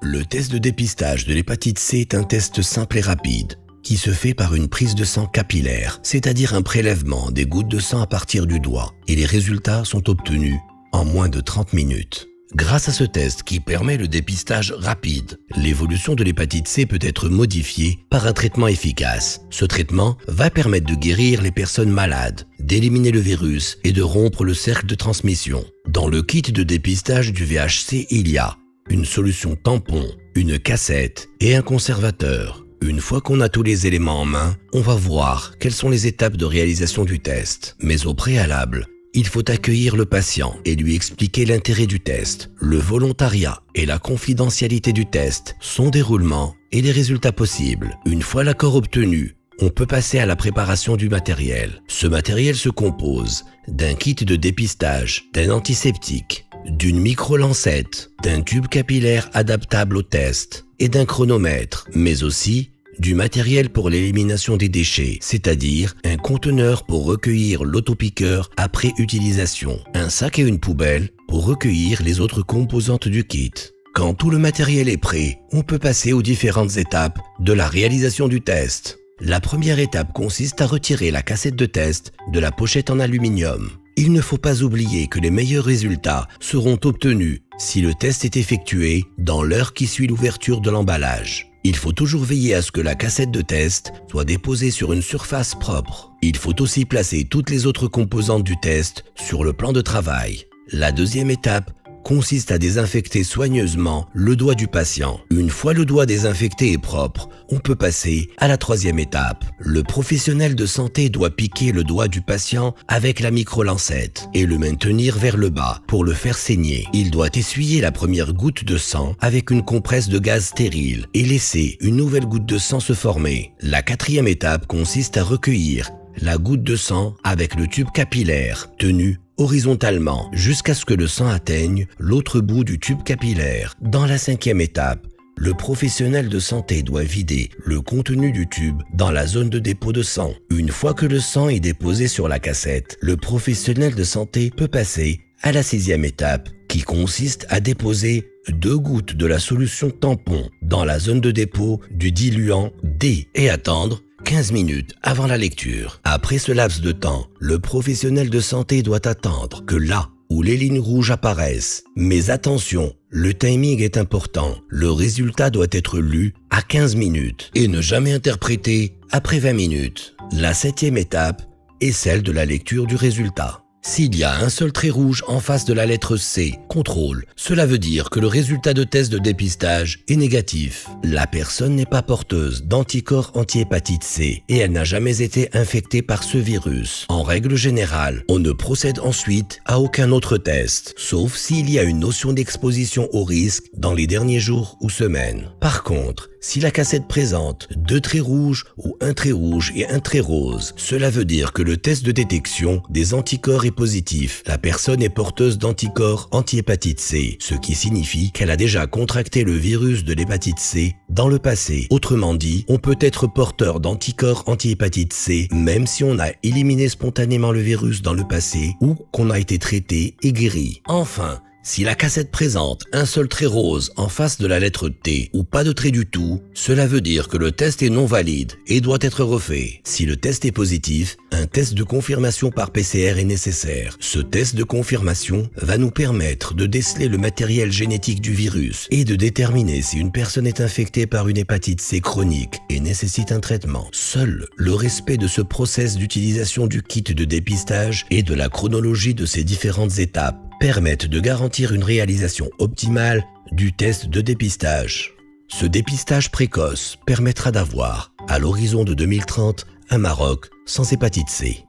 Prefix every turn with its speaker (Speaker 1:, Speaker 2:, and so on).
Speaker 1: Le test de dépistage de l'hépatite C est un test simple et rapide qui se fait par une prise de sang capillaire, c'est-à-dire un prélèvement des gouttes de sang à partir du doigt, et les résultats sont obtenus en moins de 30 minutes. Grâce à ce test qui permet le dépistage rapide, l'évolution de l'hépatite C peut être modifiée par un traitement efficace. Ce traitement va permettre de guérir les personnes malades, d'éliminer le virus et de rompre le cercle de transmission. Dans le kit de dépistage du VHC, il y a une solution tampon, une cassette et un conservateur. Une fois qu'on a tous les éléments en main, on va voir quelles sont les étapes de réalisation du test. Mais au préalable, il faut accueillir le patient et lui expliquer l'intérêt du test, le volontariat et la confidentialité du test, son déroulement et les résultats possibles. Une fois l'accord obtenu, on peut passer à la préparation du matériel. Ce matériel se compose d'un kit de dépistage, d'un antiseptique, d'une micro-lancette, d'un tube capillaire adaptable au test et d'un chronomètre, mais aussi du matériel pour l'élimination des déchets, c'est-à-dire un conteneur pour recueillir l'autopiqueur après utilisation, un sac et une poubelle pour recueillir les autres composantes du kit. Quand tout le matériel est prêt, on peut passer aux différentes étapes de la réalisation du test. La première étape consiste à retirer la cassette de test de la pochette en aluminium. Il ne faut pas oublier que les meilleurs résultats seront obtenus si le test est effectué dans l'heure qui suit l'ouverture de l'emballage. Il faut toujours veiller à ce que la cassette de test soit déposée sur une surface propre. Il faut aussi placer toutes les autres composantes du test sur le plan de travail. La deuxième étape consiste à désinfecter soigneusement le doigt du patient. Une fois le doigt désinfecté et propre, on peut passer à la troisième étape. Le professionnel de santé doit piquer le doigt du patient avec la micro-lancette et le maintenir vers le bas pour le faire saigner. Il doit essuyer la première goutte de sang avec une compresse de gaz stérile et laisser une nouvelle goutte de sang se former. La quatrième étape consiste à recueillir la goutte de sang avec le tube capillaire tenu horizontalement jusqu'à ce que le sang atteigne l'autre bout du tube capillaire. Dans la cinquième étape, le professionnel de santé doit vider le contenu du tube dans la zone de dépôt de sang. Une fois que le sang est déposé sur la cassette, le professionnel de santé peut passer à la sixième étape qui consiste à déposer 2 gouttes de la solution tampon dans la zone de dépôt du diluant D et attendre 15 minutes avant la lecture. Après ce laps de temps, le professionnel de santé doit attendre que là où les lignes rouges apparaissent. Mais attention, le timing est important. Le résultat doit être lu à 15 minutes et ne jamais interprété après 20 minutes. La septième étape est celle de la lecture du résultat. S'il y a un seul trait rouge en face de la lettre C, contrôle, cela veut dire que le résultat de test de dépistage est négatif. La personne n'est pas porteuse d'anticorps anti-hépatite C et elle n'a jamais été infectée par ce virus. En règle générale, on ne procède ensuite à aucun autre test, sauf s'il y a une notion d'exposition au risque dans les derniers jours ou semaines. Par contre, si la cassette présente 2 traits rouges ou un trait rouge et un trait rose, cela veut dire que le test de détection des anticorps est positif. La personne est porteuse d'anticorps anti-hépatite C, ce qui signifie qu'elle a déjà contracté le virus de l'hépatite C dans le passé. Autrement dit, on peut être porteur d'anticorps anti-hépatite C même si on a éliminé spontanément le virus dans le passé ou qu'on a été traité et guéri. Enfin, si la cassette présente un seul trait rose en face de la lettre T ou pas de trait du tout, cela veut dire que le test est non valide et doit être refait. Si le test est positif, un test de confirmation par PCR est nécessaire. Ce test de confirmation va nous permettre de déceler le matériel génétique du virus et de déterminer si une personne est infectée par une hépatite C chronique et nécessite un traitement. Seul le respect de ce process d'utilisation du kit de dépistage et de la chronologie de ces différentes étapes permettent de garantir une réalisation optimale du test de dépistage. Ce dépistage précoce permettra d'avoir, à l'horizon de 2030, un Maroc sans hépatite C.